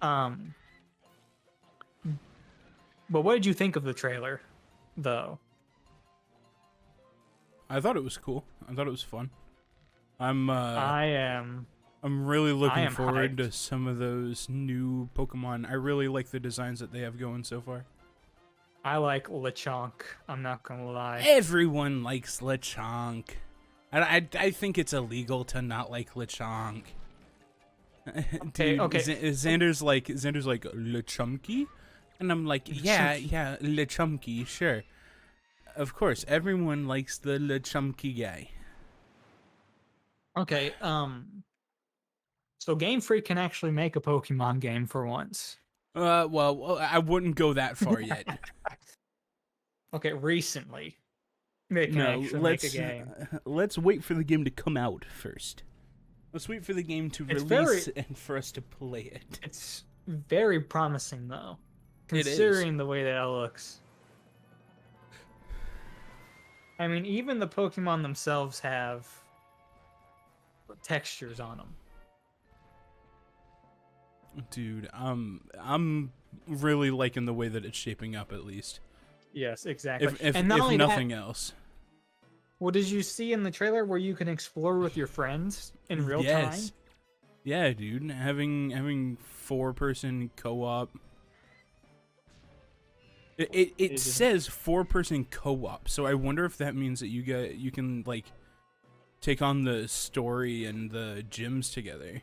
Um, but what did you think of the trailer, though? I thought it was cool. I thought it was fun. I'm I am. I'm really I looking am forward hyped. to some of those new Pokemon. I really like the designs that they have going so far. I like Lechonk. I'm not gonna lie. Everyone likes Lechonk. I think it's illegal to not like Lechonk. Dude, Okay. Xander's like Lechunky, and I'm like, yeah, Lechunky, sure, of course, everyone likes the Lechunky guy. Okay. So Game Freak can actually make a Pokemon game for once. Well, I wouldn't go that far yet. Okay, recently they can No, actually make a game. let's wait for the game to come out first. Let's wait for the game to It's release very- and for us to play it. It's very promising, though, It is. considering the way that it looks. I mean, even the Pokemon themselves have textures on them. Dude, I'm really liking the way that it's shaping up, at least. Yes, exactly. If and not only nothing that, else. what did you see in the trailer where you can explore with your friends in real time? Yeah, dude. Having 4-person co-op. It says 4-person co-op, so I wonder if that means that you can like take on the story and the gyms together.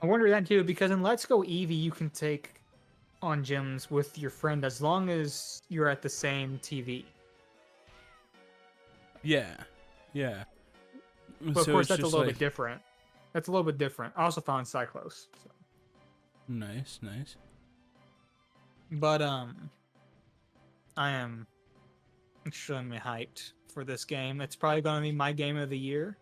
I wonder that too, because in Let's Go Eevee, you can take on gyms with your friend as long as you're at the same TV. Yeah. But of So course, it's that's a just little like- bit different. That's a little bit different. I also found Cyclos. So. Nice. But I am extremely hyped for this game. It's probably going to be my game of the year.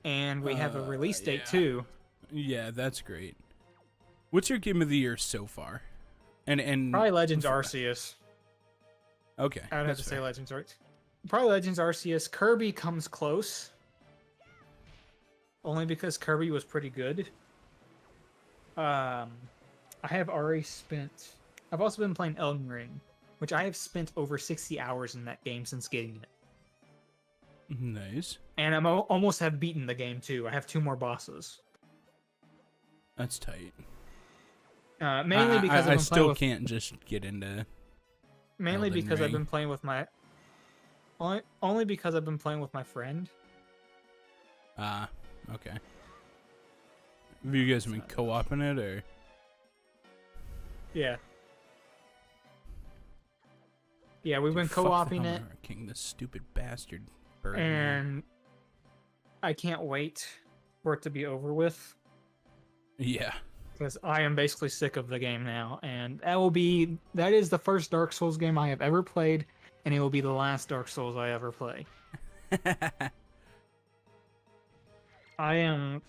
And we have a release date yeah. too. Yeah, that's great. What's your game of the year so far? And Probably Legends Arceus. Okay. I would have that's to say fair. Legends Arceus. Probably Legends Arceus. Kirby comes close. Only because Kirby was pretty good. I have already spent... I've also been playing Elden Ring, which I have spent over 60 hours in that game since getting it. Nice. And I'm almost have beaten the game too. I have 2 more bosses. That's tight. Mainly because I I've been still playing with, can't just get into. mainly Elden because I've Ring. been playing with my only because I've been playing with my friend. Okay. Have you guys been co-oping it or? Yeah. Yeah, we've been Dude, fuck the co-oping it, Hammer King, this stupid bastard. Bird, man. and I can't wait for it to be over with Yeah. because I am basically sick of the game now, and that is the first Dark Souls game I have ever played, and it will be the last Dark Souls I ever play. I am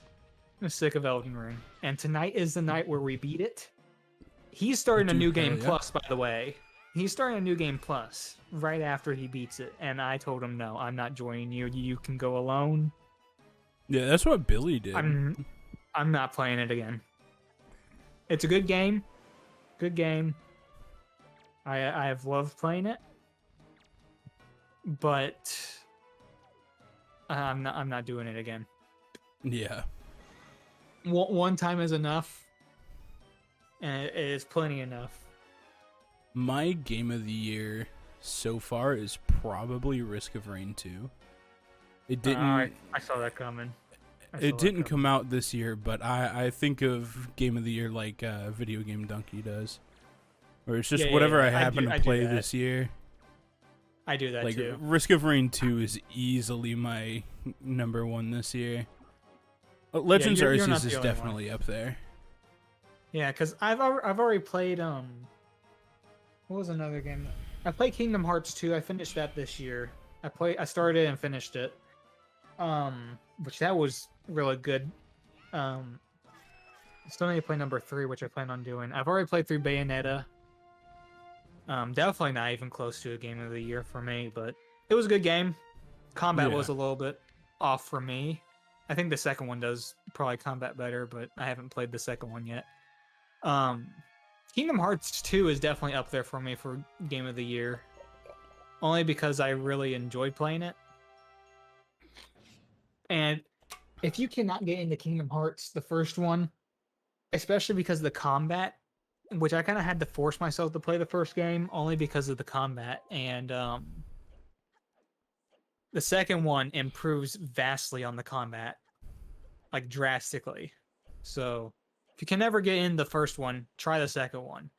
sick of Elden Ring, and tonight is the night where we beat it. He's starting a Dude, new hell game yeah. plus, by the way. He's starting a new game plus right after he beats it, and I told him no, I'm not joining you. You can go alone. Yeah, that's what Billy did. I'm not playing it again. It's a good game. Good game. I have loved playing it, but I'm not doing it again. Yeah. One time is enough, and it is plenty enough. My game of the year so far is probably Risk of Rain 2. It didn't. I saw that coming. It didn't come out this year, but I think of game of the year like Video Game Donkey does, where it's just Yeah, whatever yeah, I I happen do to play that. this year. I do that Like too. Risk of Rain 2 is easily my number 1 this year. Legends you're not Arceus the is only definitely up there. Yeah, because I've already played what was another game? I played Kingdom Hearts 2. I finished that this year. I started and finished it. Which that was really good. Still need to play number 3, which I plan on doing. I've already played through Bayonetta. Definitely not even close to a game of the year for me, but it was a good game. Combat Yeah. was a little bit off for me. I think the second one does probably combat better, but I haven't played the second one yet. Kingdom Hearts 2 is definitely up there for me for Game of the Year. Only because I really enjoyed playing it. And if you cannot get into Kingdom Hearts, the first one, especially because of the combat, which I kind of had to force myself to play the first game only because of the combat, and the second one improves vastly on the combat, like drastically. So if you can never get in the first one, try the second one.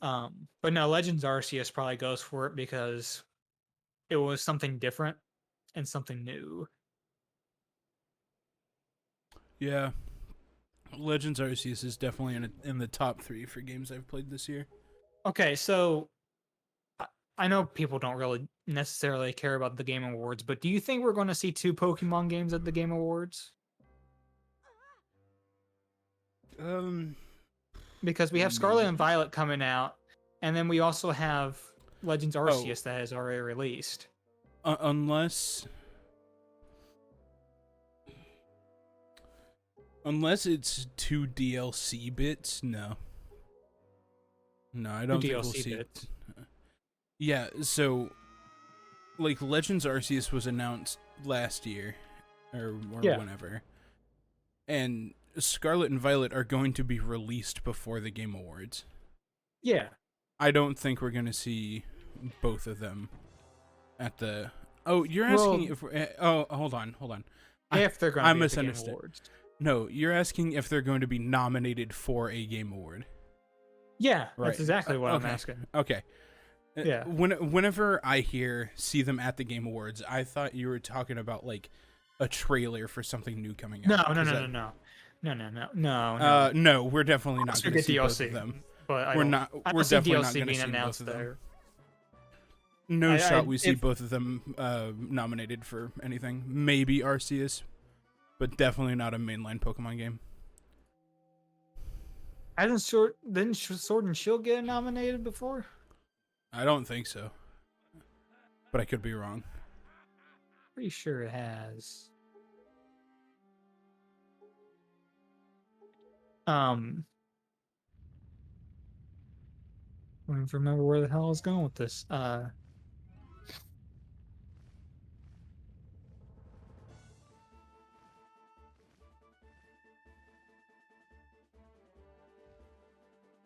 But no, Legends Arceus probably goes for it because it was something different and something new. Yeah, Legends Arceus is definitely in the top 3 for games I've played this year. Okay, so I know people don't really necessarily care about the Game Awards, but do you think we're going to see 2 Pokemon games at the Game Awards? Because we have Scarlet and Violet coming out, and then we also have Legends Arceus that has already released. Unless it's 2 DLC bits, no. No, I don't think we'll see bits. Yeah, so like Legends Arceus was announced last year or whenever. And Scarlet and Violet are going to be released before the Game Awards. Yeah. I don't think we're going to see both of them at the... Oh, you're asking if... hold on. If they're going to be at the Game Awards. No, you're asking if they're going to be nominated for a Game Award. Yeah, right. That's exactly what I'm asking. Okay. Yeah. Whenever I see them at the Game Awards, I thought you were talking about like a trailer for something new coming out. No. No, we're definitely not going to see DLC, both of them. But we're definitely not going to see announced both of them. there. No shot we see both of them nominated for anything. Maybe Arceus, but definitely not a mainline Pokemon game. Didn't Sword and Shield get nominated before? I don't think so, but I could be wrong. Pretty sure it has. I don't even remember where the hell I was going with this.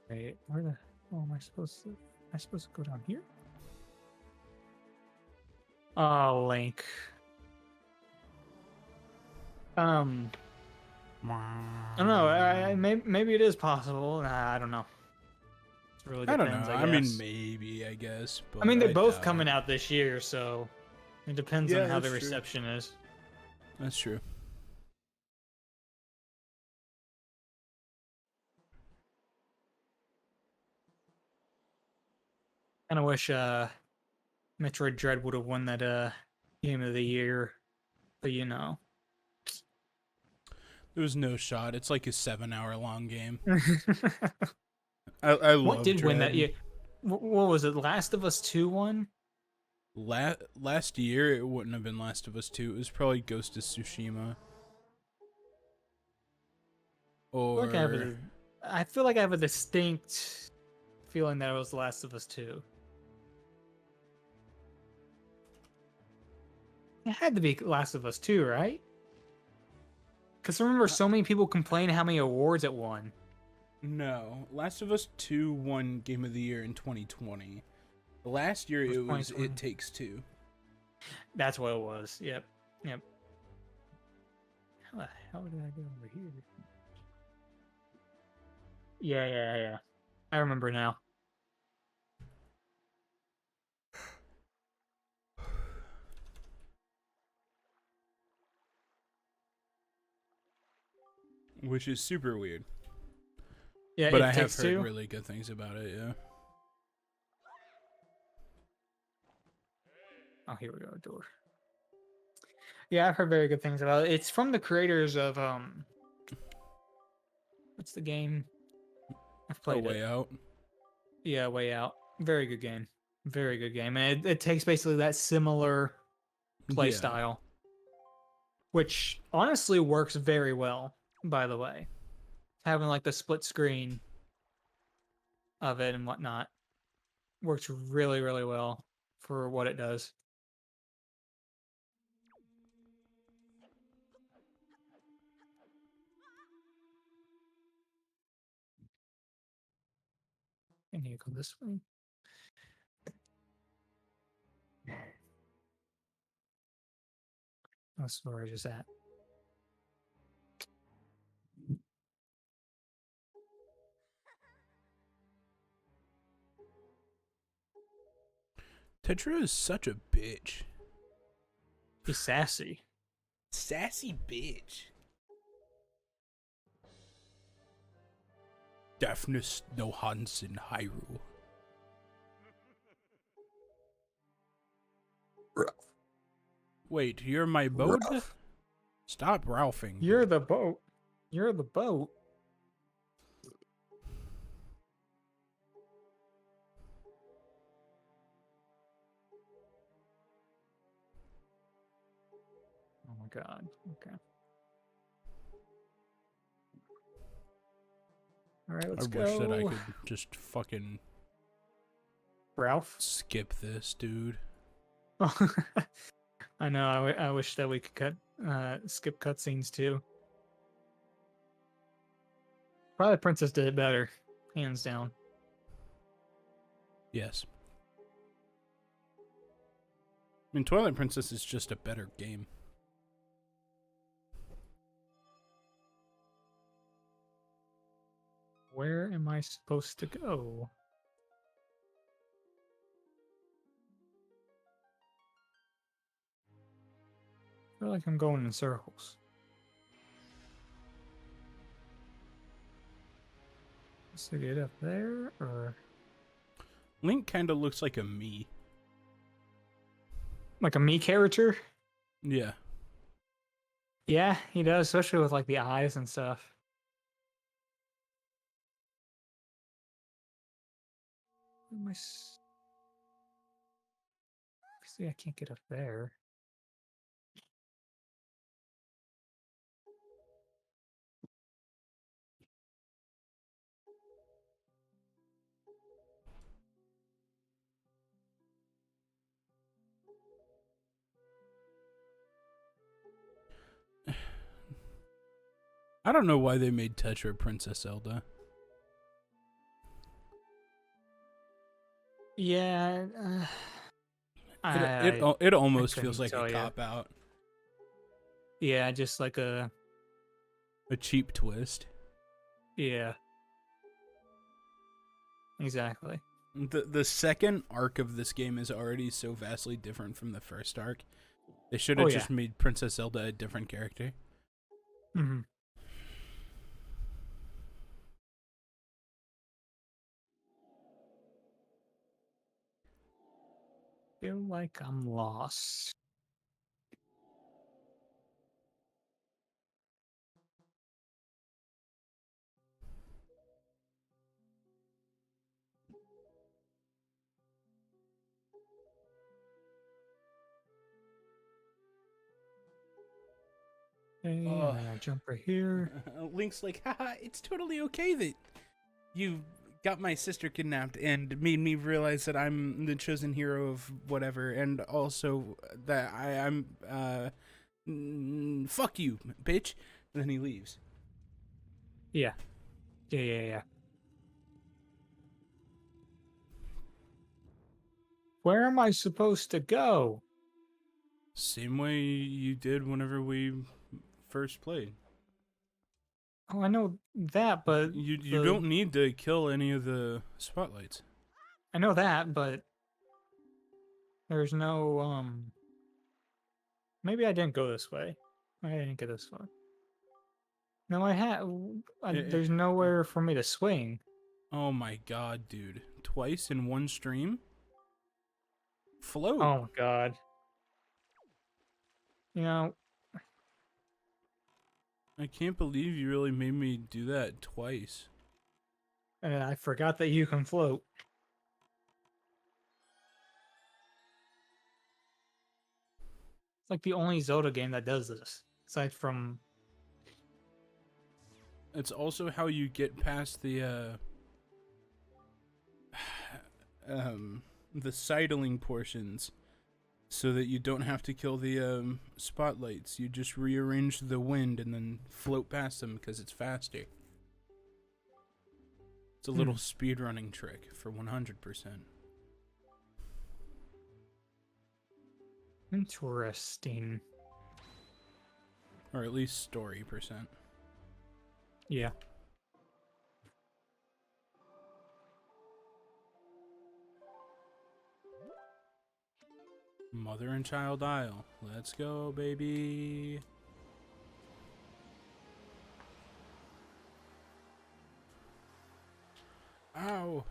Wait, where the hell am I supposed to? Am I supposed to go down here? Oh, Link. I don't know. Maybe it is possible. I don't know. It really depends, I don't know. I mean, maybe, I guess. But I mean, they're both coming out this year, so it depends on how the true. reception is. That's true. Kind of wish Metroid Dread would have won that Game of the Year, but you know. There was no shot. It's like a 7-hour-long game. I love What did Dread. win that year? What was it? Last of Us 2 won? Last year, it wouldn't have been Last of Us 2. It was probably Ghost of Tsushima. Or... I feel like I have a distinct feeling that it was Last of Us 2. It had to be Last of Us 2, right? Because I remember so many people complaining how many awards it won. No. Last of Us 2 won Game of the Year in 2020. Last year, it was It Takes Two. That's what it was. Yep. How the hell did I go over here? Yeah. I remember now. Which is super weird. Yeah, but I have heard really good things about it, yeah. Oh, here we go, door. Yeah, I've heard very good things about it. It's from the creators of what's the game? I've played Way Out. Yeah, Way Out. Very good game. Very good game. And it takes basically that similar play Yeah. style, which honestly works very well, by the way. Having like the split screen of it and whatnot works really, really well for what it does. I need to go this way. That's where I just at. Tetra is such a bitch. He's sassy. Sassy bitch. Daphnis no Hans in Hyrule. Wait, you're my boat? Ralph. Stop Ralphing. You're the boat. You're the boat. Oh my god. Okay. All right, let's I go. wish that I could just fucking Ralph. skip this, dude. I know. I wish that we could skip cutscenes too. Probably Princess did it better, hands down. Yes. I mean, Twilight Princess is just a better game. Where am I supposed to go? I feel like I'm going in circles. So get up there, or Link kind of looks like a me. like a me character? Yeah. Yeah, he does, especially with like the eyes and stuff. See, I can't get up there. I don't know why they made Tetra Princess Zelda. Yeah, It almost couldn't feels like tell a ya. cop out. Yeah, just like A cheap twist. yeah. Exactly. The second arc of this game is already so vastly different from the first arc. They should have just made Princess Zelda a different character. Mm-hmm. Feel like I'm lost. Okay, and then I jump right here. Link's like, haha, it's totally okay that you got my sister kidnapped and made me realize that I'm the chosen hero of whatever, and also that I'm fuck you, bitch. And then he leaves. Yeah. Yeah. Where am I supposed to go? Same way you did whenever we first played. Oh, I know that, but You don't need to kill any of the spotlights. I know that, but there's no maybe I didn't go this way. I didn't get this far. No, I had. There's nowhere for me to swing. Oh my god, dude! Twice in one stream. Float. Oh god. You know, I can't believe you really made me do that twice. I forgot that you can float. like the only Zelda game that does this, aside from. It's also how you get past the sidling portions, so that you don't have to kill the spotlights. You just rearrange the wind and then float past them because it's faster. It's a little speedrunning trick for 100%. Interesting. Or at least story percent. Yeah. Mother and child aisle. Let's go, baby. Ow.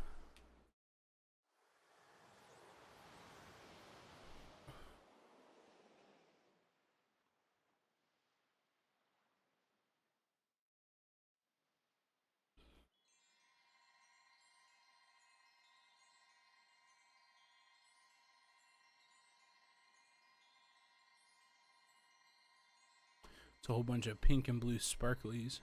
It's a whole bunch of pink and blue sparklies.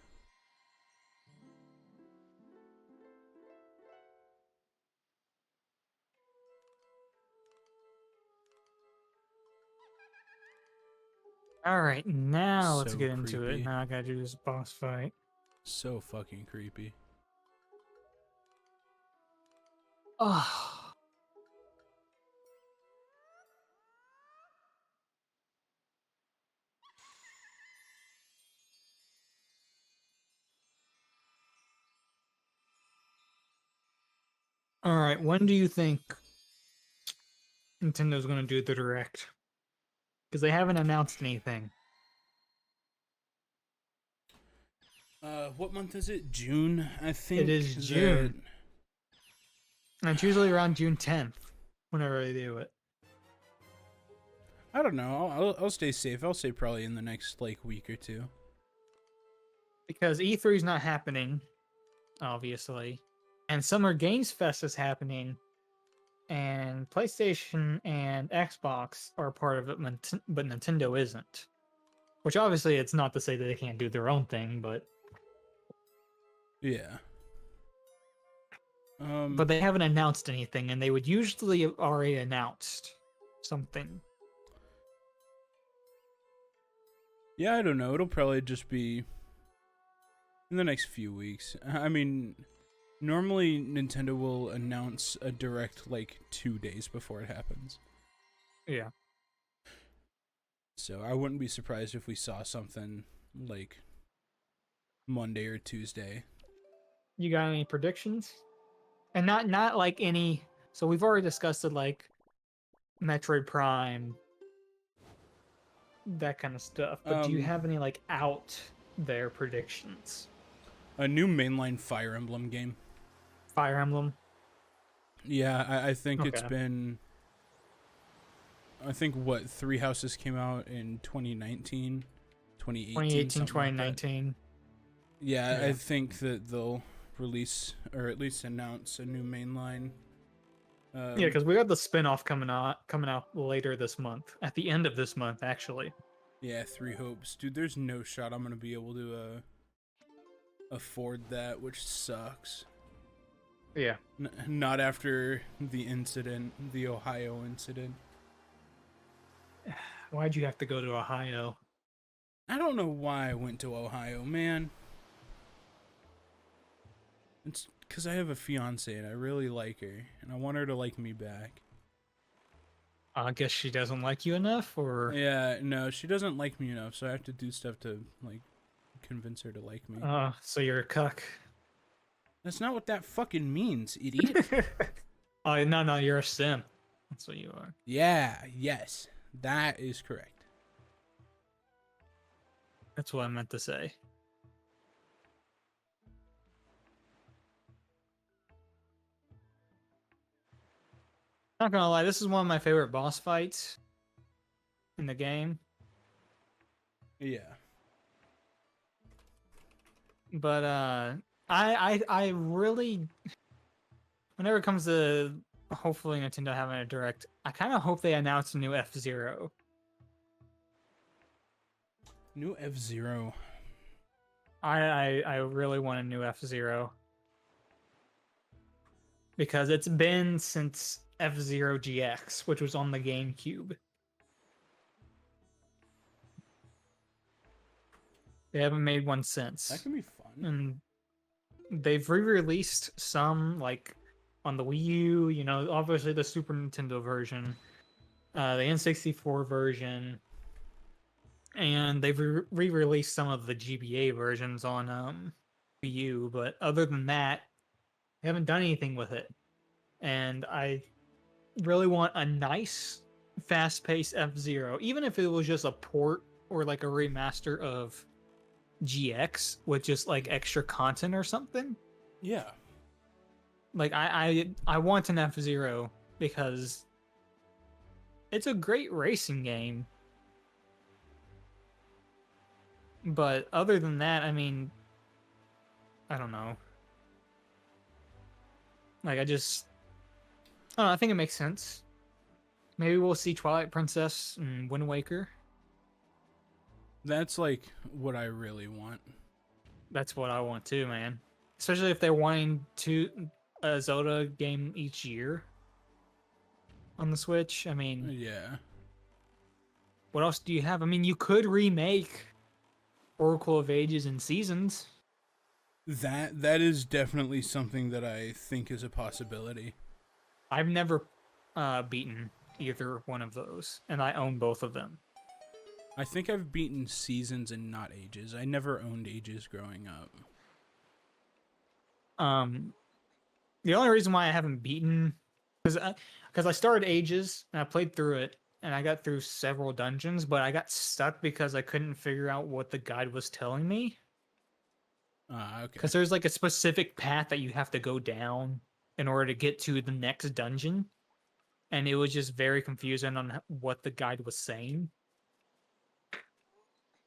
All right, now let's So get into it. creepy. Now I gotta do this boss fight. So fucking creepy. Oh. All right, when do you think Nintendo's going to do the Direct? Because they haven't announced anything. What month is it? June, I think. It is June. And it's usually around June 10th, whenever they do it. I don't know. I'll stay safe. I'll say probably in the next like week or two. Because E3 is not happening, obviously, and Summer Games Fest is happening, and PlayStation and Xbox are part of it, but Nintendo isn't. Which obviously it's not to say that they can't do their own thing, but Yeah. but they haven't announced anything, and they would usually have already announced something. Yeah, I don't know. It'll probably just be in the next few weeks. I mean, normally Nintendo will announce a direct like 2 days before it happens. Yeah. So I wouldn't be surprised if we saw something like Monday or Tuesday. You got any predictions? And not like any. So we've already discussed it, like Metroid Prime, that kind of stuff. But do you have any like out there predictions? A new mainline Fire Emblem game. Fire Emblem. Yeah, I think it's Okay. been. I think what 3 Houses came out in 2019, 2018, 2018, something like that. 2019. Yeah, Yeah. I think that they'll release or at least announce a new mainline. Yeah, because we got the spin-off coming out later this month. At the end of this month, actually. Yeah, 3 Hopes, dude. There's no shot I'm gonna be able to afford that, which sucks. Yeah. Not after the incident, the Ohio incident. Why'd you have to go to Ohio? I don't know why I went to Ohio, man. It's because I have a fiance and I really like her, and I want her to like me back. I guess she doesn't like you enough, or Yeah, no, she doesn't like me enough, so I have to do stuff to, like, convince her to like me. so you're a cuck. That's not what that fucking means, idiot. Oh no, you're a sim. That's what you are. Yeah, yes, that is correct. That's what I meant to say. Not gonna lie, this is one of my favorite boss fights in the game. Yeah. But I really, whenever it comes to hopefully Nintendo having a direct, I kind of hope they announce a new F-Zero. New F-Zero. I really want a new F-Zero. Because it's been since F-Zero GX, which was on the GameCube. They haven't made one since. That can be fun. And they've re-released some, like, on the Wii U, you know, obviously the Super Nintendo version, the N64 version, and they've re-released some of the GBA versions on Wii U, but other than that, they haven't done anything with it. And I really want a nice, fast-paced F-Zero, even if it was just a port or like a remaster of GX with just like extra content or something. Yeah. Like I want an F-Zero because it's a great racing game. But other than that, I mean, I don't know. Like I don't know, I think it makes sense. Maybe we'll see Twilight Princess and Wind Waker. That's like what I really want. That's what I want too, man. Especially if they're wanting a Zelda game each year on the Switch. I mean, yeah. What else do you have? I mean, you could remake Oracle of Ages and Seasons. That is definitely something that I think is a possibility. I've never beaten either one of those, and I own both of them. I think I've beaten Seasons and not Ages. I never owned Ages growing up. The only reason why I haven't beaten because I started Ages and I played through it and I got through several dungeons, but I got stuck because I couldn't figure out what the guide was telling me. Okay. Because there's like a specific path that you have to go down in order to get to the next dungeon, and it was just very confusing on what the guide was saying.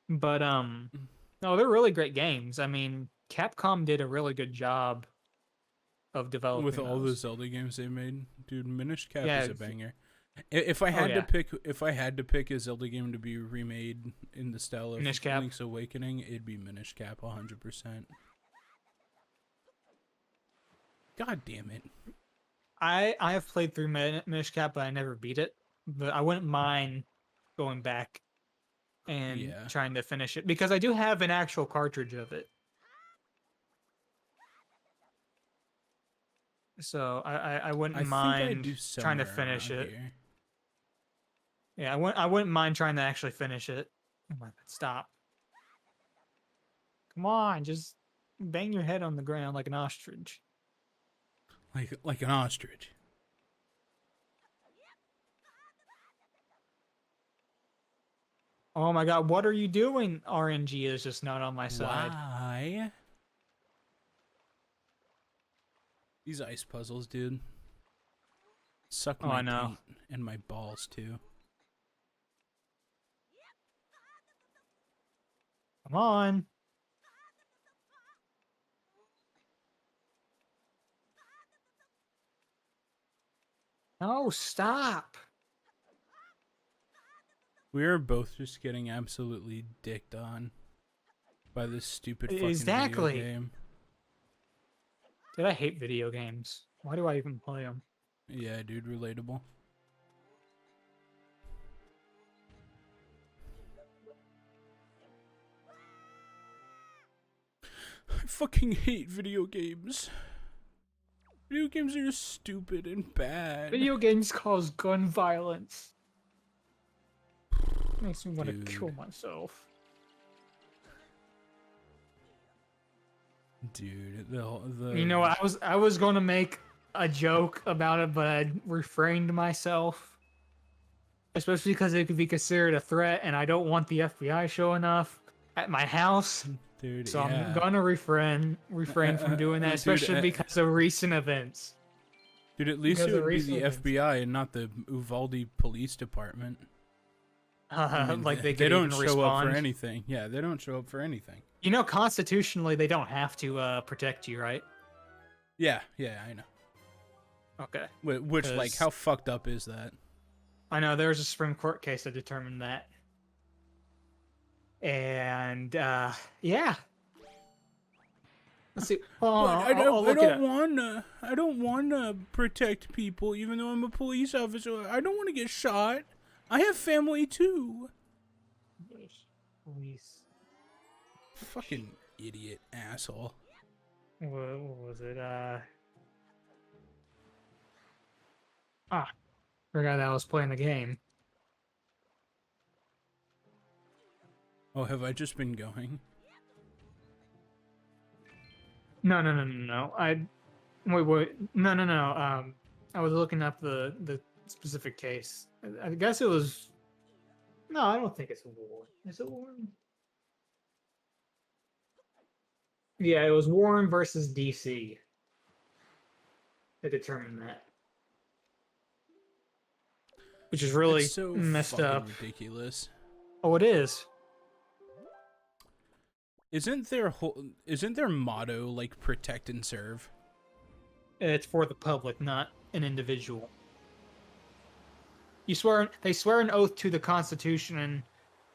But no, they're really great games. I mean, Capcom did a really good job of developing with all the those. Zelda games they made. Dude, Minish Cap Yeah, is a banger. If I had to pick a Zelda game to be remade in the style of Minish Cap. Link's Awakening, it'd be Minish Cap 100%. God damn it. I have played through Minish Cap, but I never beat it. But I wouldn't mind going back and trying to finish it because I do have an actual cartridge of it. So I wouldn't mind trying to finish it. Here. Yeah, I wouldn't mind trying to actually finish it. Oh my God, stop. Come on, just bang your head on the ground like an ostrich. Like an ostrich. Oh my God, what are you doing? RNG is just not on my side. Why? These ice puzzles, dude. Suck my taint and my balls, too. Come on. No, stop. We are both just getting absolutely dicked on by this stupid fucking video game. Dude, I hate video games. Why do I even play them? Yeah, dude, relatable. I fucking hate video games. Video games are stupid and bad. Video games cause gun violence. Makes me want to kill myself. Dude, you know, I was going to make a joke about it, but I refrained myself. Especially because it could be considered a threat, and I don't want the FBI showing up at my house. Dude, so I'm gonna refrain from doing that, especially because of recent events. Dude, at least it would be the FBI and not the Uvalde Police Department. I mean, like they don't show up for anything. Yeah, they don't show up for anything. You know, constitutionally, they don't have to protect you, right? Yeah, I know. Okay. Which, like, how fucked up is that? I know, there was a Supreme Court case that determined that. And yeah, let's see. But I'll look it up. I don't wanna protect people, even though I'm a police officer. I don't want to get shot. I have family too. Police. Fucking idiot asshole. What was it? Forgot that I was playing the game. Oh, have I just been going? No. Wait. No. I was looking up the specific case. I guess it was. No, I don't think it's a war. Is it Warren? Yeah, it was Warren versus DC to determine that, which is really It's so messed fucking up. ridiculous. Oh, it is. Isn't their motto like protect and serve? It's for the public, not an individual. They swear an oath to the Constitution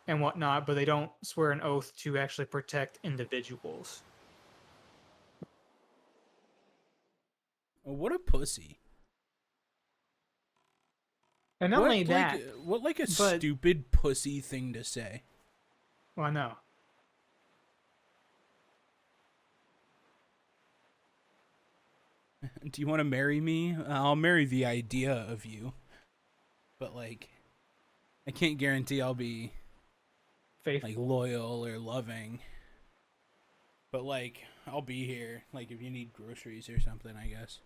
and whatnot, but they don't swear an oath to actually protect individuals. Oh, what a pussy. And not only that, what like a stupid pussy thing to say. well, no. Do you want to marry me? I'll marry the idea of you. But like, I can't guarantee I'll be Faithful. like loyal or loving. But like, I'll be here. Like if you need groceries or something, I guess.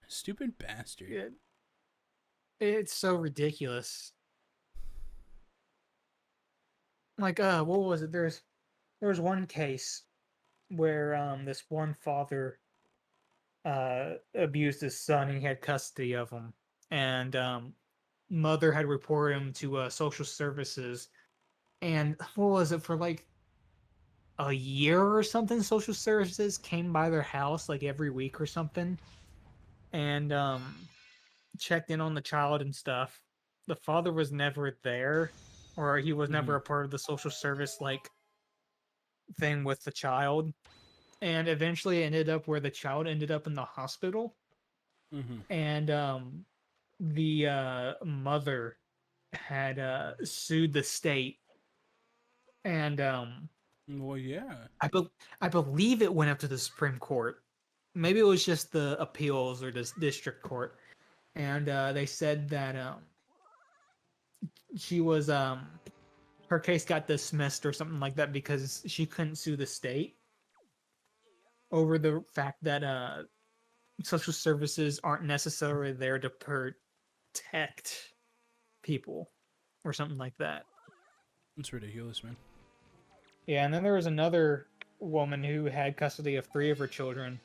Stupid bastard. It's so ridiculous. Like, what was it? There was one case where this one father abused his son and he had custody of him, and mother had reported him to social services, and what was it, for like a year or something, social services came by their house like every week or something, and checked in on the child and stuff. The father was never there, or he was never a part of the social service like thing with the child, and eventually it ended up where the child ended up in the hospital. And the mother had sued the state, and well, yeah, I believe it went up to the Supreme Court. Maybe it was just the appeals or the district court, and they said that she was her case got dismissed or something like that because she couldn't sue the state over the fact that social services aren't necessarily there to protect people or something like that. it's ridiculous, man. Yeah, and then there was another woman who had custody of 3 of her children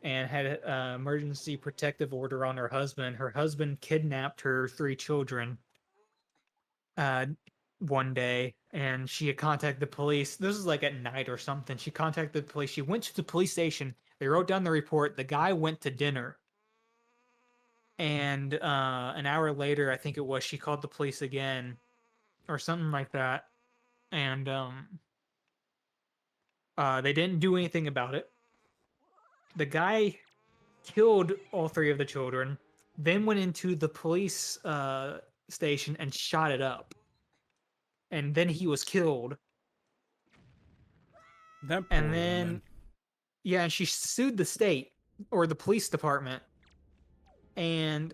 and had an emergency protective order on her husband. Her husband kidnapped her 3 children one day, and she had contacted the police. This was like at night or something. She contacted the police. She went to the police station. They wrote down the report. The guy went to dinner. And an hour later, I think it was, she called the police again or something like that. And they didn't do anything about it. The guy killed all 3 of the children, then went into the police station and shot it up. And then he was killed. That poor and then woman. Yeah, and she sued the state or the police department, and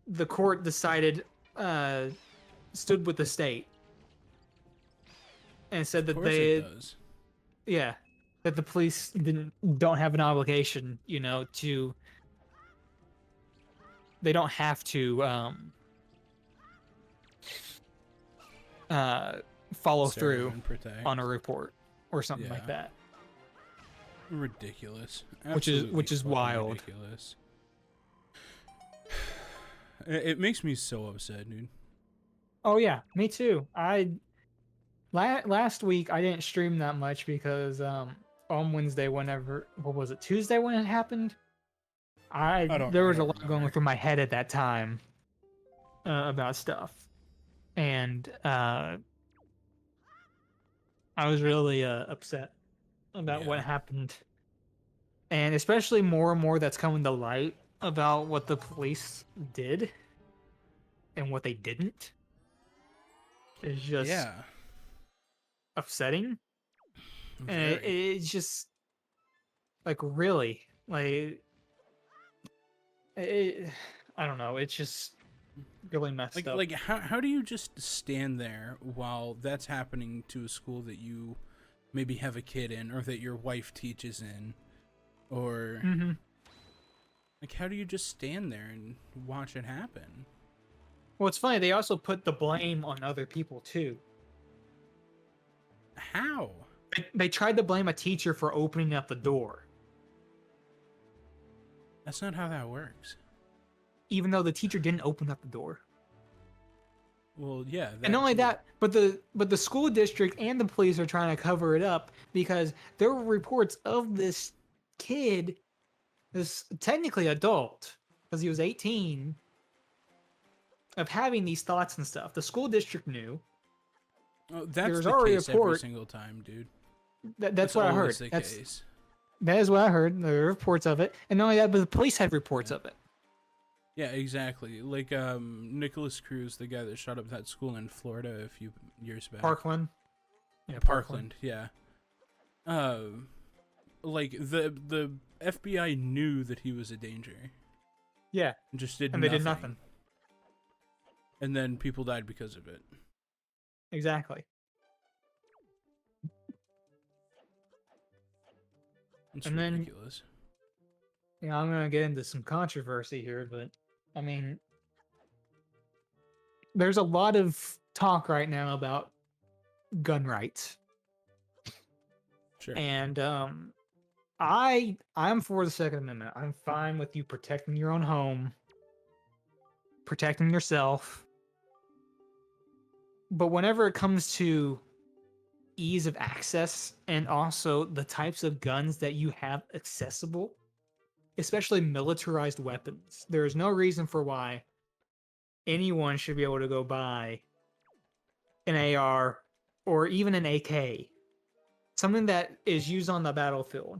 the court decided stood with the state and said that that the police don't have an obligation, to, they don't have to follow through on a report or something like that. Ridiculous. Which is wild. Ridiculous. It makes me so upset, dude. Oh yeah, me too. Last week I didn't stream that much because on Wednesday, what was it, Tuesday when it happened? There was a lot going through my head at that time about stuff. and I was really upset about what Yeah. happened, and especially more and more that's coming to light about what the police did and what they didn't is just Yeah. upsetting, and Very. it's just like really like it, I don't know. It's just really messed up. Like how do you just stand there while that's happening to a school that you maybe have a kid in, or that your wife teaches in, or Mm-hmm. like how do you just stand there and watch it happen? Well, it's funny. They also put the blame on other people too. How? They tried to blame a teacher for opening up the door, That's not how that works. even though the teacher didn't open up the door. Well, yeah, And not that only too. that, but the school district and the police are trying to cover it up because there were reports of this kid, this technically adult, because he was 18, of having these thoughts and stuff. The school district knew. Oh, There that's was the already a case every report. single time, dude. That's That's what I heard. always the case. That is what I heard. There were reports of it, and not only that, but the police had reports Yeah. of it. Yeah, exactly. Like Nicholas Cruz, the guy that shot up that school in Florida a few years back. Parkland. Yeah, Parkland, yeah. Like the FBI knew that he was a danger Yeah, and just did and they nothing. did nothing. And then people died because of it. Exactly. It's And then, ridiculous. yeah, I'm gonna get into some controversy here, but I mean, there's a lot of talk right now about gun rights, Sure. and I'm for the Second Amendment. I'm fine with you protecting your own home, protecting yourself, but whenever it comes to ease of access and also the types of guns that you have accessible, especially militarized weapons, there is no reason for why anyone should be able to go buy an AR or even an AK, something that is used on the battlefield.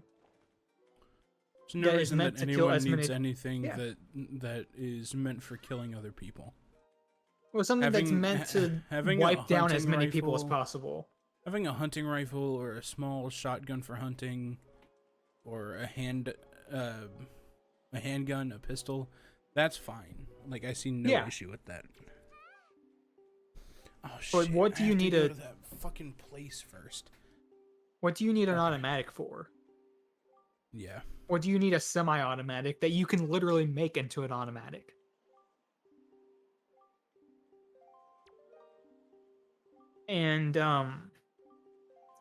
There's no That is reason meant that to kill anyone as needs many. anything Yeah. that is meant for killing other people. Well, something that's meant to Having a wipe down as hunting many people as rifle, possible. having a hunting rifle or a small shotgun for hunting, or a handgun, a pistol, that's fine. Like I see no Yeah. issue with that. Oh But shit! what I do you have to need go a to that fucking place first. what do you need an Okay. automatic for? Yeah. What do you need a semi-automatic that you can literally make into an automatic? And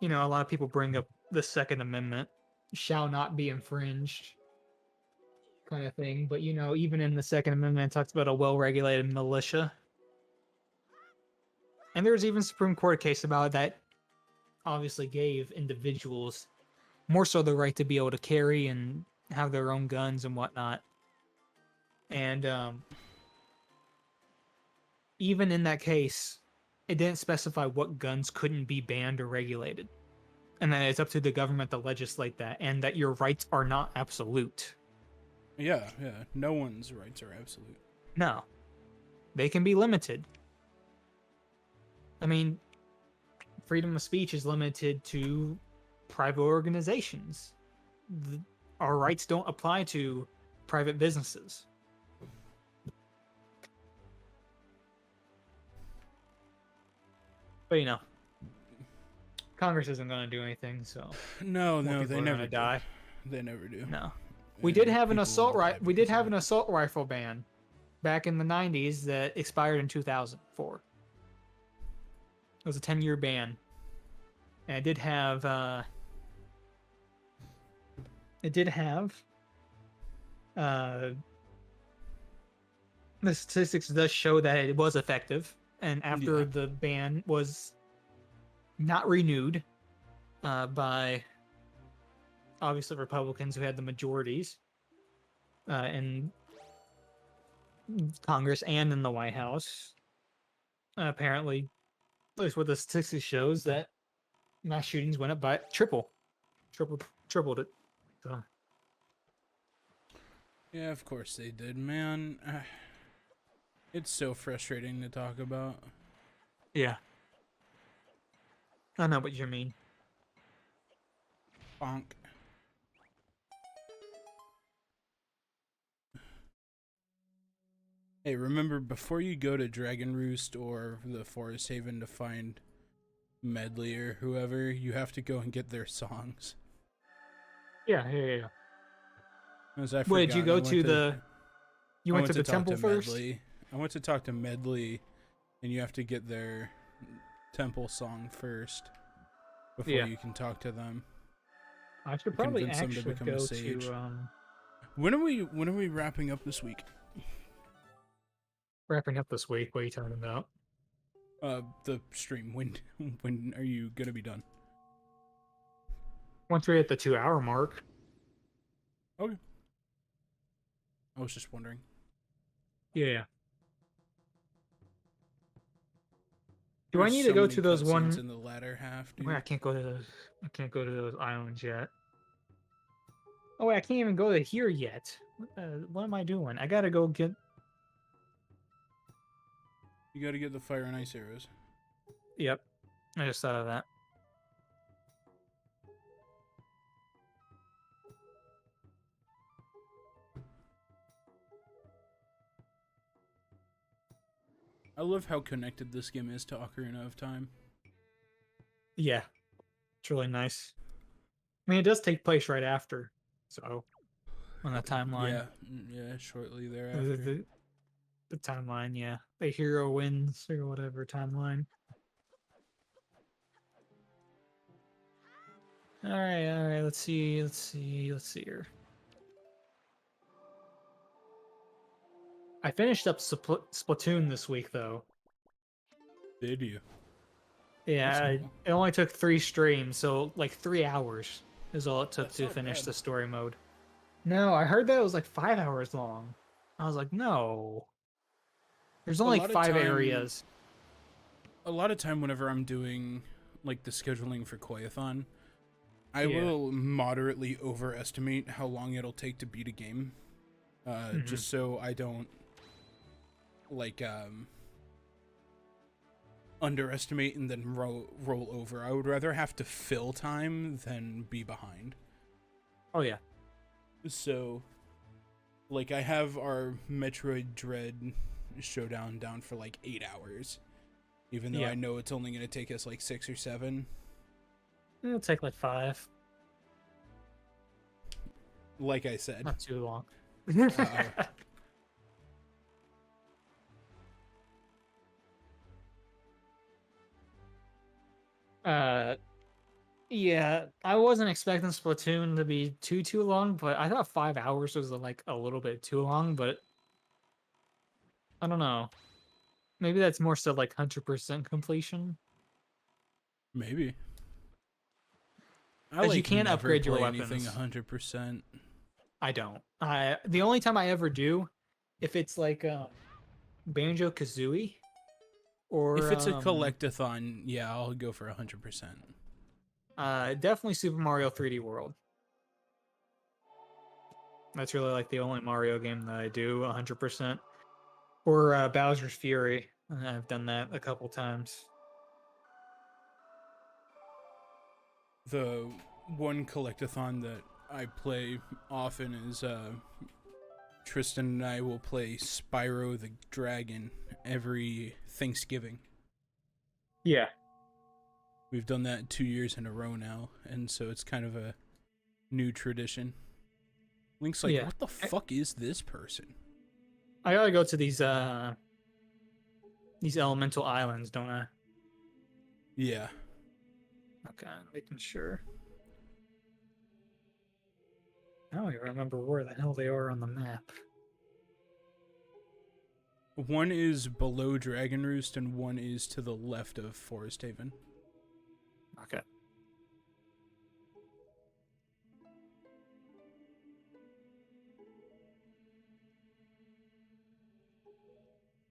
you know, a lot of people bring up the Second Amendment shall not be infringed kind of thing, but you know, even in the Second Amendment it talks about a well-regulated militia. And there's even Supreme Court case about it that obviously gave individuals more so the right to be able to carry and have their own guns and whatnot. And even in that case, it didn't specify what guns couldn't be banned or regulated. And then it's up to the government to legislate that, and that your rights are not absolute. Yeah. No one's rights are absolute. No, they can be limited. I mean, freedom of speech is limited to private organizations. Our rights don't apply to private businesses. But you know, Congress isn't going to do anything, so No, more people they are never gonna do. die. They never do. No, we And did have an people assault will die We did because of have it. an assault rifle ban back in the '90s that expired in 2004. It was a 10-year ban, and it did have the statistics does show that it was effective, and after Yeah. the ban was not renewed by obviously Republicans who had the majorities in Congress and in the White House, Apparently, at least what the statistics shows, that mass shootings went up by tripled it. So Yeah, of course they did, man. It's so frustrating to talk about. yeah, I know what you mean. Bonk. Hey, remember, before you go to Dragon Roost or the Forest Haven to find Medley or whoever, you have to go and get their songs. Yeah. As I What did you forgot, go to the? You I went went to to the talk temple to first. Medley. I went to talk to Medley, and you have to get their temple song first before Yeah, you can talk to them. I should To probably convince them to actually become a go sage. to When are we wrapping up this week? wrapping up this week. What are you talking about? The stream. When are you gonna be done? Once we hit the 2 hour mark. Okay. I was just wondering. Yeah. Do I There's need to so go many to those cutscenes one? in the latter half, Wait, I dude. can't go to those. I can't go to those islands yet. Oh wait, I can't even go to here yet. What am I doing? I gotta go get. You gotta get the fire and ice arrows. Yep, I just thought of that. I love how connected this game is to Ocarina of Time. Yeah, it's really nice. I mean, it does take place right after, so on the timeline. Yeah, shortly The, thereafter. the, the timeline, yeah. The hero wins or whatever timeline. All right. Let's see here. I finished up Splatoon this week, though. Did you? Yeah, That's cool. it only took 3 streams, so like 3 hours is all it took That's to not finish bad. the story mode. No, I heard that it was like 5 hours long. I was like, no. There's A only like lot of five time, areas. whenever I'm doing like the scheduling for Koyathon, I Yeah. will moderately overestimate how long it'll take to beat a game, just so I don't like underestimate and then roll over. I would rather have to fill time than be behind. Oh yeah. So, like, I have our Metroid Dread Showdown down for like 8 hours, even though I know it's only going to take us like 6 or 7. It'll take like 5. Like I said. Not too long. Yeah, I wasn't expecting Splatoon to be too long, but I thought 5 hours was like a little bit too long, but I don't know. Maybe that's more so like 100% completion. Maybe. I Because you like can't never upgrade your play anything weapons. 100%. I don't. The only time I ever do, if it's like Banjo Kazooie or If it's a collectathon, yeah, I'll go for 100%. definitely Super Mario 3D World. That's really like the only Mario game that I do 100%. Or Bowser's Fury. I've done that a couple times. The one collectathon that I play often is Tristan and I will play Spyro the Dragon every Thanksgiving. Yeah. We've done that 2 years in a row now, and so it's kind of a new tradition. Link's like, what the fuck is this person? I gotta go to these elemental islands, don't I? Yeah. Okay, making sure. I don't even remember where the hell they are on the map. One is below Dragon Roost, and one is to the left of Forest Haven. Okay.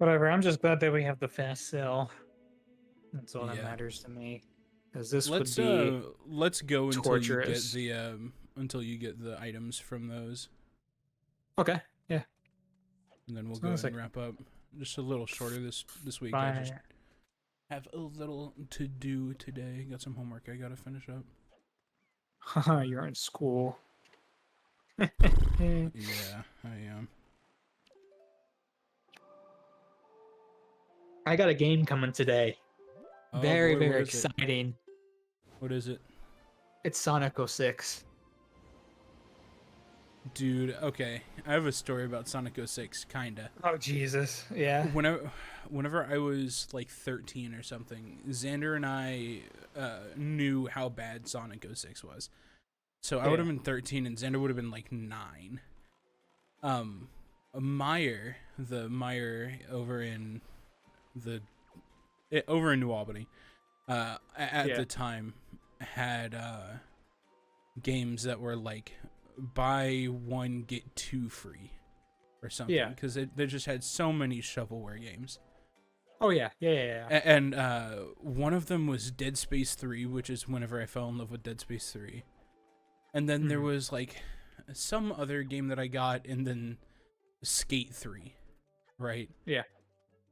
Whatever. I'm just glad that we have the fast sell. That's all that Yeah. matters to me. Because this would Let's be let's go torturous. until you get the items from those, Okay. Yeah. and then we'll go Sounds ahead and like wrap up. Just a little shorter this week. I just fine. have a little to do today. Got some homework I gotta finish up. Haha, you're in school. Yeah, I am. I got a game coming today. Oh Very, boy, what very is it? exciting. What is it? It's Sonic 06. Dude, okay. I have a story about Sonic 06, kinda. Oh, Jesus. Yeah. Whenever I was like 13 or something, Xander and I knew how bad Sonic 06 was. So I would have been 13 and Xander would have been like 9. Meyer, the Meyer over in New Albany, at the time had games that were like buy one get two free or something, because they just had so many shovelware games. Oh yeah. And one of them was Dead Space 3, which is whenever I fell in love with Dead Space 3. And then there was like some other game that I got, and then Skate 3, right? Yeah.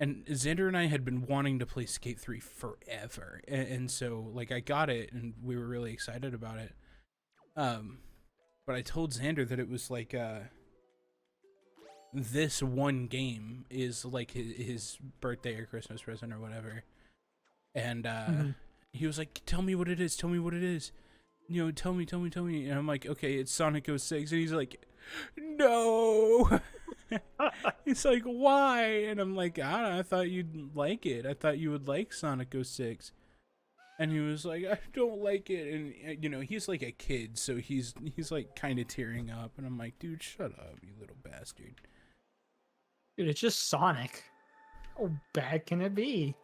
And Xander and I had been wanting to play Skate 3 forever. And so like I got it and we were really excited about it. But I told Xander that it was like this one game is like his birthday or Christmas present or whatever. And he was like, tell me what it is. Tell me what it is. You know, tell me. And I'm like, okay, it's Sonic 06. And he's like, no. He's like, why? And I'm like, I don't know, I thought you'd like it. I thought you would like Sonic 06. And he was like, I don't like it. And, you know, he's like a kid, so he's like kind of tearing up. And I'm like, dude, shut up, you little bastard. Dude, it's just Sonic. How bad can it be?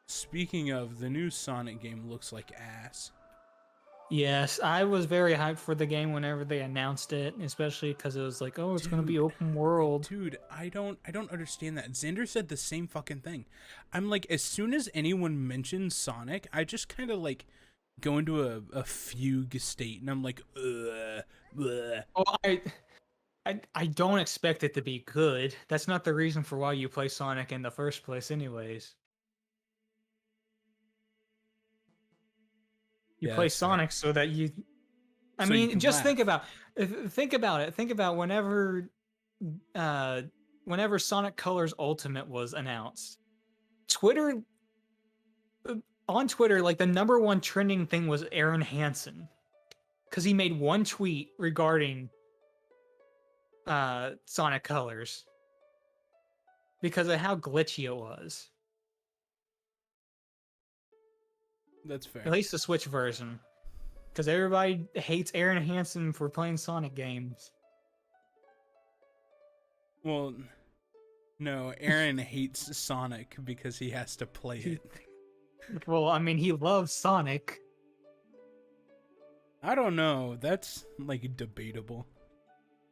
Speaking of, the new Sonic game looks like ass. Yes, I was very hyped for the game whenever they announced it, especially because it was like, oh, it's going to be open world. Dude, I don't understand that. Xander said the same fucking thing. I'm like, as soon as anyone mentions Sonic, I just kind of like go into a fugue state, and I'm like, ugh, ugh. Oh, I don't expect it to be good. That's not the reason for why you play Sonic in the first place, anyways. You play Sonic so that you... I mean, just think about it. Think about whenever Sonic Colors Ultimate was announced. On Twitter, like the #1 trending thing was Aaron Hansen. Because he made one tweet regarding Sonic Colors. Because of how glitchy it was. That's fair. At least the Switch version. Because everybody hates Aaron Hansen for playing Sonic games. Well, no, Aaron hates Sonic because he has to play it. Well, I mean, he loves Sonic. I don't know. That's, like, debatable.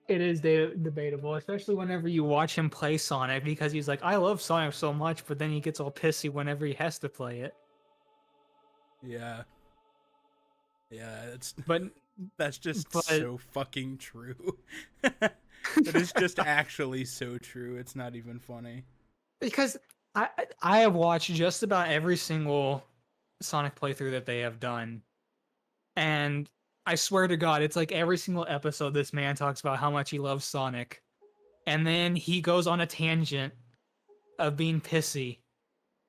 It is debatable, especially whenever you watch him play Sonic, because he's like, I love Sonic so much, but then he gets all pissy whenever he has to play it. Yeah. Yeah, that's just but so fucking true. It is just actually so true. It's not even funny. Because I have watched just about every single Sonic playthrough that they have done. And I swear to God, it's like every single episode this man talks about how much he loves Sonic. And then he goes on a tangent of being pissy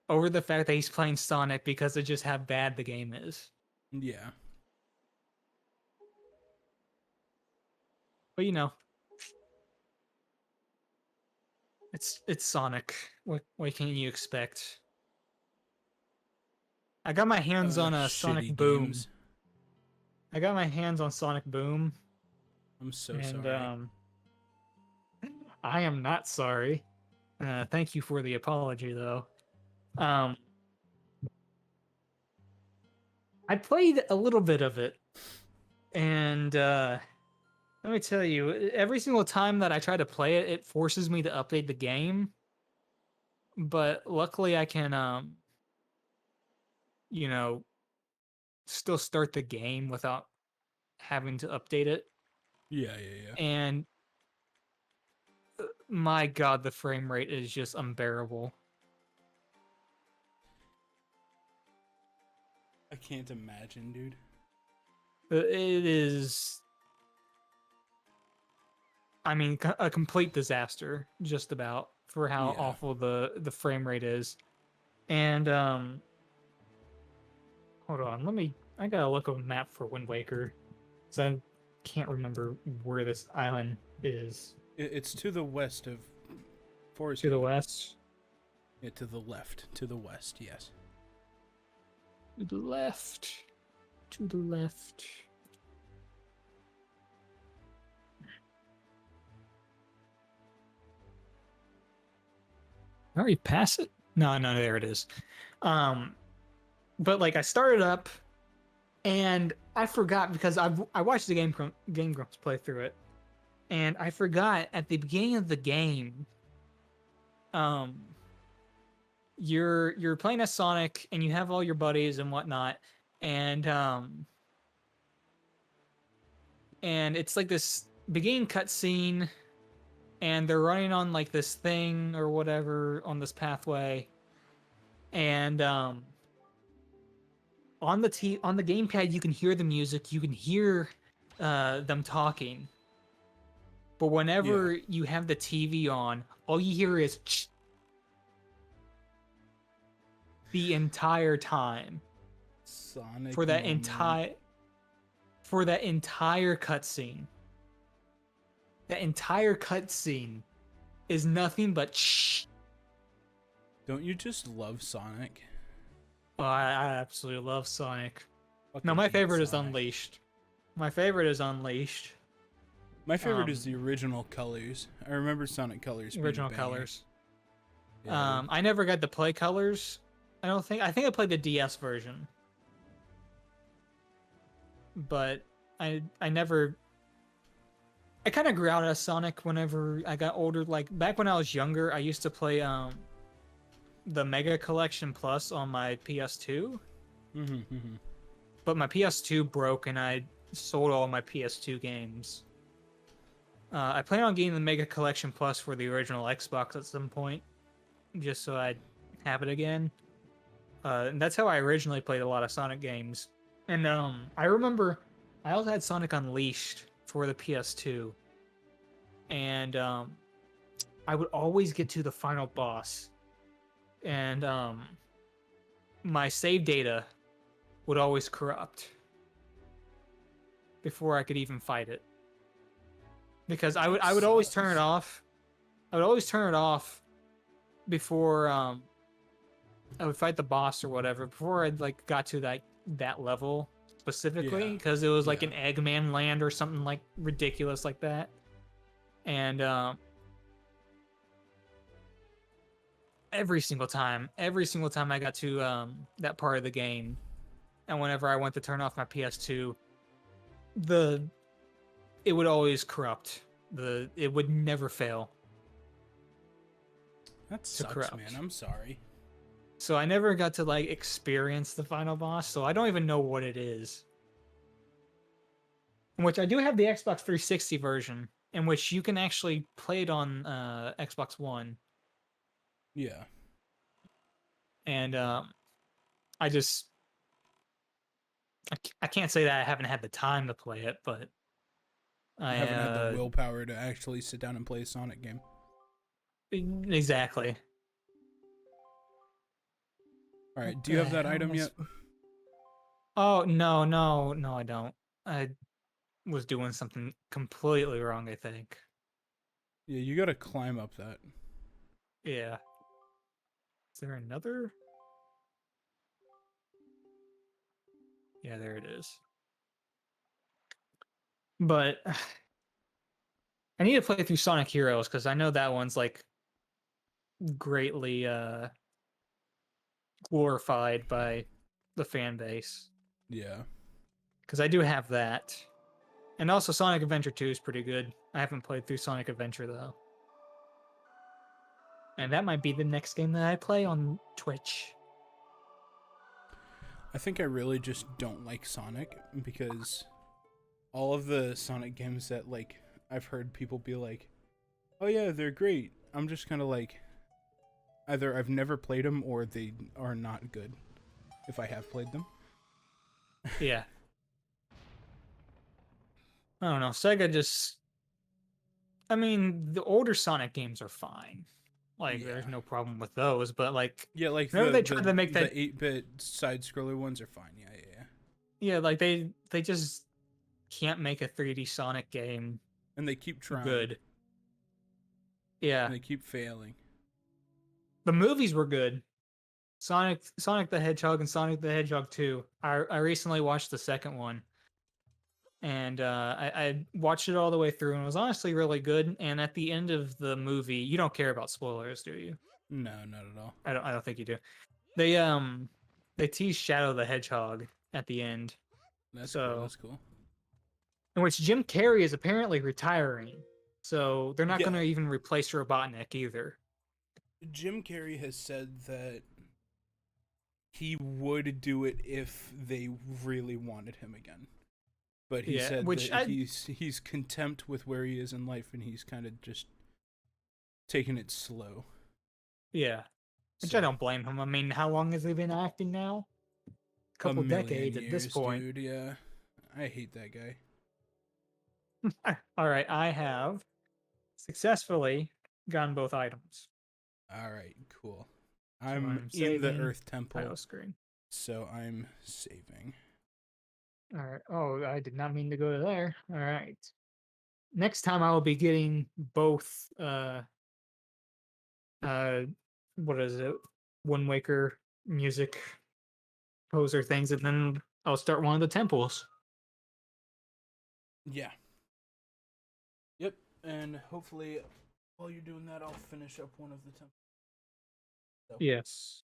over the fact that he's playing Sonic because of just how bad the game is. Yeah. But you know, it's Sonic. What can you expect? I got my hands on a Sonic Boom. Games. I got my hands on Sonic Boom. I'm so sorry. I am not sorry. Thank you for the apology, though. I played a little bit of it, and Let me tell you, every single time that I try to play it, it forces me to update the game. But luckily I can you know, still start the game without having to update it. Yeah, yeah, yeah. And my god, the frame rate is just unbearable. I can't imagine, dude. It is, I mean, a complete disaster, just about, for how Yeah. awful the frame rate is. And hold on, I gotta look up a map for Wind Waker, because I can't remember where this island is. It's to the west of Forest To the Gate. west. Yeah, to the left. To the west, yes. To the left. To the left. I already passed it? No, there it is. But like I started up and I forgot because I watched the Game Grumps play through it, and I forgot at the beginning of the game, um, you're playing as Sonic and you have all your buddies and whatnot, and it's like this beginning cutscene, and they're running on like this thing or whatever on this pathway, and on the gamepad you can hear the music, you can hear them talking, but whenever you have the TV on, all you hear is the entire time Sonic for that moment. entire cutscene. That entire cutscene is nothing but Don't you just love Sonic? Oh, I absolutely love Sonic. No, Fucking my hate favorite is Sonic. Unleashed. My favorite is Unleashed. My favorite is the original Colors. I remember Sonic Colors. Original Colors. Yeah, I never got to play Colors. I don't think. I think I played the DS version, but I never. I kind of grew out of Sonic whenever I got older. Like back when I was younger, I used to play the Mega Collection Plus on my PS2. But my PS2 broke and I sold all my PS2 games. I plan on getting the Mega Collection Plus for the original Xbox at some point, just so I'd have it again. And that's how I originally played a lot of Sonic games. And I remember I also had Sonic Unleashed for the PS2. And I would always get to the final boss. And my save data would always corrupt before I could even fight it. Because I would always turn it off. I would always turn it off before I would fight the boss or whatever, before I like got to that level specifically, because it was like an Eggman land or something like ridiculous like that. And every single time I got to that part of the game, and whenever I went to turn off my PS2, it would always corrupt. It would never fail. That sucks, man. I'm sorry. So I never got to like experience the final boss, so I don't even know what it is. In which I do have the Xbox 360 version, in which you can actually play it on Xbox One. Yeah. And I can't say that I haven't had the time to play it, but I haven't had the willpower to actually sit down and play a Sonic game. Exactly. All right, do you have that item yet? Oh, no, I don't. I was doing something completely wrong, I think. Yeah, you gotta climb up that. Yeah. Is there another? Yeah, there it is. But I need to play through Sonic Heroes, because I know that one's like greatly glorified by the fan base. Yeah. Because I do have that. And also Sonic Adventure 2 is pretty good. I haven't played through Sonic Adventure though. And that might be the next game that I play on Twitch. I think I really just don't like Sonic because all of the Sonic games that like I've heard people be like, "Oh yeah, they're great." I'm just kind of like, either I've never played them or they are not good if I have played them. Yeah. I don't know. Sega just, I mean, the older Sonic games are fine. Like, Yeah. there's no problem with those. But like, Yeah, like whenever they tried to make that, the 8-bit side scroller ones are fine. Yeah, yeah, yeah. yeah, like they just can't make a 3D Sonic game And they keep trying. good. Yeah, And they keep failing. the movies were good. Sonic the Hedgehog and Sonic the Hedgehog 2. I recently watched the second one, and I watched it all the way through, and it was honestly really good. And at the end of the movie, you don't care about spoilers, do you? No, not at all. I don't think you do. They tease Shadow the Hedgehog at the end. That's So cool. That's cool. in which Jim Carrey is apparently retiring. So they're not Yeah. going to even replace Robotnik either. Jim Carrey has said that he would do it if they really wanted him again. But he said that he's content with where he is in life, and he's kind of just taking it slow. Yeah. Which I don't blame him. I mean, how long has he been acting now? A couple decades at this point. Dude, yeah. I hate that guy. All right, I have successfully gotten both items. All right, cool. So I'm in the Earth Temple, title screen. so I'm saving. All right. Oh, I did not mean to go to there. All right. Next time I will be getting both what is it? Wind Waker music poser things, and then I'll start one of the temples. Yeah. Yep, and hopefully while you're doing that, I'll finish up one of the temples. So. Yes.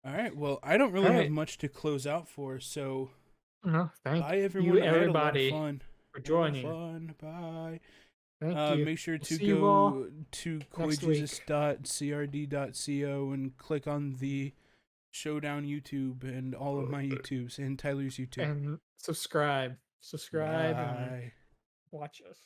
All right. Well, I don't really have much to close out for, so no, thank bye everyone. you, everybody, fun. for joining. Fun. Bye. Thank you. Make sure to see go to koijesus.crd.co and click on the Showdown YouTube and all of my YouTubes and Tyler's YouTube. And subscribe. Bye. And watch us.